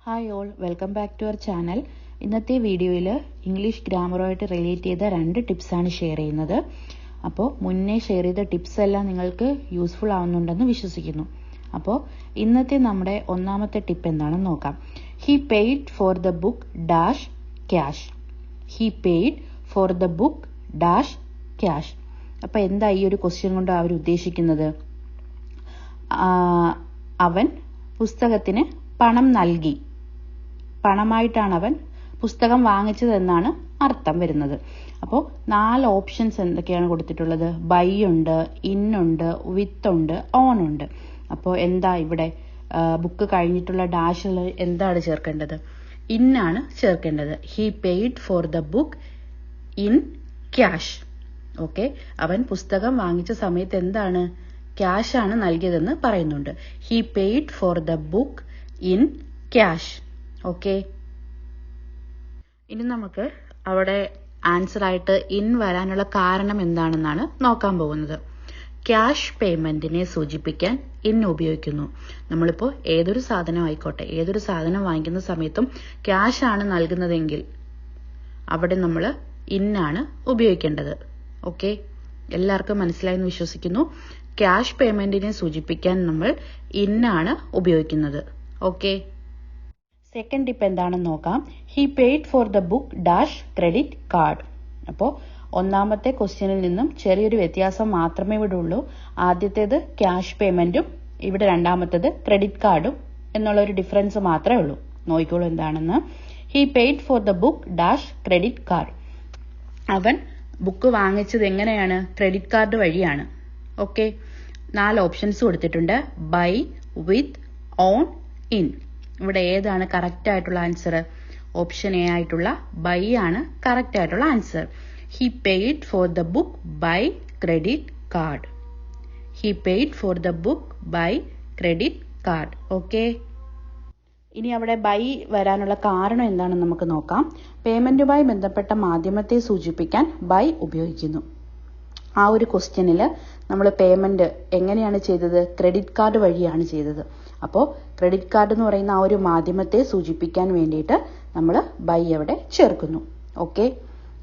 Hi all, welcome back to our channel. ഇന്നത്തെ വീഡിയോയിൽ English ഗ്രാമറുമായിട്ട് relate ചെയ്ത 2 ടിപ്സാണ് ഷെയർ ചെയ്യുന്നത്. അപ്പോൾ മുന്നേ ഷെയർ ചെയ്ത ടിപ്സ് എല്ലാം നിങ്ങൾക്ക് യൂസ്ഫുൾ ആവുന്നുണ്ടെന്ന് വിശ്വസിക്കുന്നു. അപ്പോൾ ഇന്നത്തെ നമ്മുടെ ഒന്നാമത്തെ ടിപ്പ് എന്താണെന്ന് നോക്കാം. He paid for the book dash cash. He paid for the book dash cash. അപ്പോൾ എന്താ ഈ ഒരു ക്വസ്റ്റ്യൻ കൊണ്ട് അവർ ഉദ്ദേശിക്കുന്നത്? അവൻ പുസ്തകത്തിന് പണം നൽകി. പണമായിട്ടാണ് അവൻ പുസ്തകം വാങ്ങിച്ചതെന്നാണ് അർത്ഥം വരുന്നത്. അപ്പോൾ 4 ഓപ്ഷൻസ് എന്തൊക്കെയാണ് കൊടുത്തിട്ടുള്ളത്? ബൈ ഉണ്ട്, ഇൻ ഉണ്ട്, വിത്ത് ഉണ്ട്, ഓൺ ഉണ്ട്. അപ്പോൾ എന്താ ഇവിടെ ബുക്ക് കഴിഞ്ഞിട്ടുള്ള ഡാഷിൽ എന്താണ് ചേർക്കേണ്ടത്? ഇന്നാണ് ചേർക്കേണ്ടത്. He paid for the book in cash. Okay, അവൻ പുസ്തകം വാങ്ങിച്ച സമയത്ത് എന്താണ്? ക്യാഷ് ആണ് നൽകിയതെന്ന് പറയുന്നുണ്ട്. He paid for the book in cash. Okay, ഇനി നമുക്ക് അവിടെ ആൻസർ ആയിട്ട് ഇൻ വരാനുള്ള കാരണം എന്താണെന്നാണ് നോക്കാൻ പോകുന്നത്. ക്യാഷ് പേയ്മെന്റിനെ സൂചിപ്പിക്കാൻ ഇൻ ഉപയോഗിക്കുന്നു. നമ്മളിപ്പോൾ ഏതൊരു സാധനം ആയിക്കോട്ടെ, ഏതൊരു സാധനം വാങ്ങിക്കുന്ന സമയത്തും ക്യാഷ് ആണ് നൽകുന്നതെങ്കിൽ അവിടെ നമ്മൾ ഇന്നാണ് ഉപയോഗിക്കേണ്ടത്. ഓക്കെ, എല്ലാവർക്കും മനസ്സിലായെന്ന് വിശ്വസിക്കുന്നു. ക്യാഷ് പേയ്മെന്റിനെ സൂചിപ്പിക്കാൻ നമ്മൾ ഇന്നാണ് ഉപയോഗിക്കുന്നത്. ഓക്കെ, സെക്കൻഡ് ടിപ്പ് എന്താണെന്ന് നോക്കാം. He paid for the book dash credit card. അപ്പോൾ ഒന്നാമത്തെ ക്വസ്റ്റ്യനിൽ നിന്നും ചെറിയൊരു വ്യത്യാസം മാത്രമേ ഇവിടെ ഉള്ളൂ. ആദ്യത്തേത് ക്യാഷ് പേയ്മെന്റും ഇവിടെ രണ്ടാമത്തേത് ക്രെഡിറ്റ് കാർഡും എന്നുള്ള ഒരു ഡിഫറൻസ് മാത്രമേ ഉള്ളൂ. നോക്കിക്കോളൂ എന്താണെന്ന്. He paid for the book dash credit card. അവൻ ബുക്ക് വാങ്ങിച്ചത് എങ്ങനെയാണ്? ക്രെഡിറ്റ് കാർഡ് വഴിയാണ്. ഓക്കെ, 4 ഓപ്ഷൻസ് കൊടുത്തിട്ടുണ്ട്. By, with, on, in. ഇവിടെ ഏതാണ് കറക്റ്റ് ആയിട്ടുള്ള ആൻസർ? ഓപ്ഷൻ എ ആയിട്ടുള്ള ബൈ ആണ് കറക്റ്റ് ആയിട്ടുള്ള answer. He paid for the book by credit card. He paid for the book by credit card. Okay, ഇനി അവിടെ ബൈ വരാനുള്ള കാരണം എന്താണെന്ന് നമുക്ക് നോക്കാം. പേയ്മെന്റുമായി ബന്ധപ്പെട്ട മാധ്യമത്തെ സൂചിപ്പിക്കാൻ ബൈ ഉപയോഗിക്കുന്നു. ആ ഒരു ക്വസ്റ്റ്യനിൽ നമ്മൾ പേയ്മെന്റ് എങ്ങനെയാണ് ചെയ്തത്? ക്രെഡിറ്റ് കാർഡ് വഴിയാണ് ചെയ്തത്. അപ്പോൾ ക്രെഡിറ്റ് കാർഡ് എന്ന് പറയുന്ന ആ ഒരു മാധ്യമത്തെ സൂചിപ്പിക്കാൻ വേണ്ടിയിട്ട് നമ്മൾ ബൈ അവിടെ ചേർക്കുന്നു. ഓക്കെ,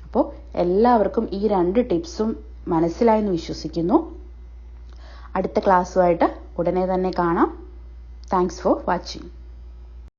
അപ്പോൾ എല്ലാവർക്കും ഈ 2 ടിപ്സും മനസ്സിലായെന്ന് വിശ്വസിക്കുന്നു. അടുത്ത ക്ലാസ്സുമായിട്ട് ഉടനെ തന്നെ കാണാം. Thanks for watching.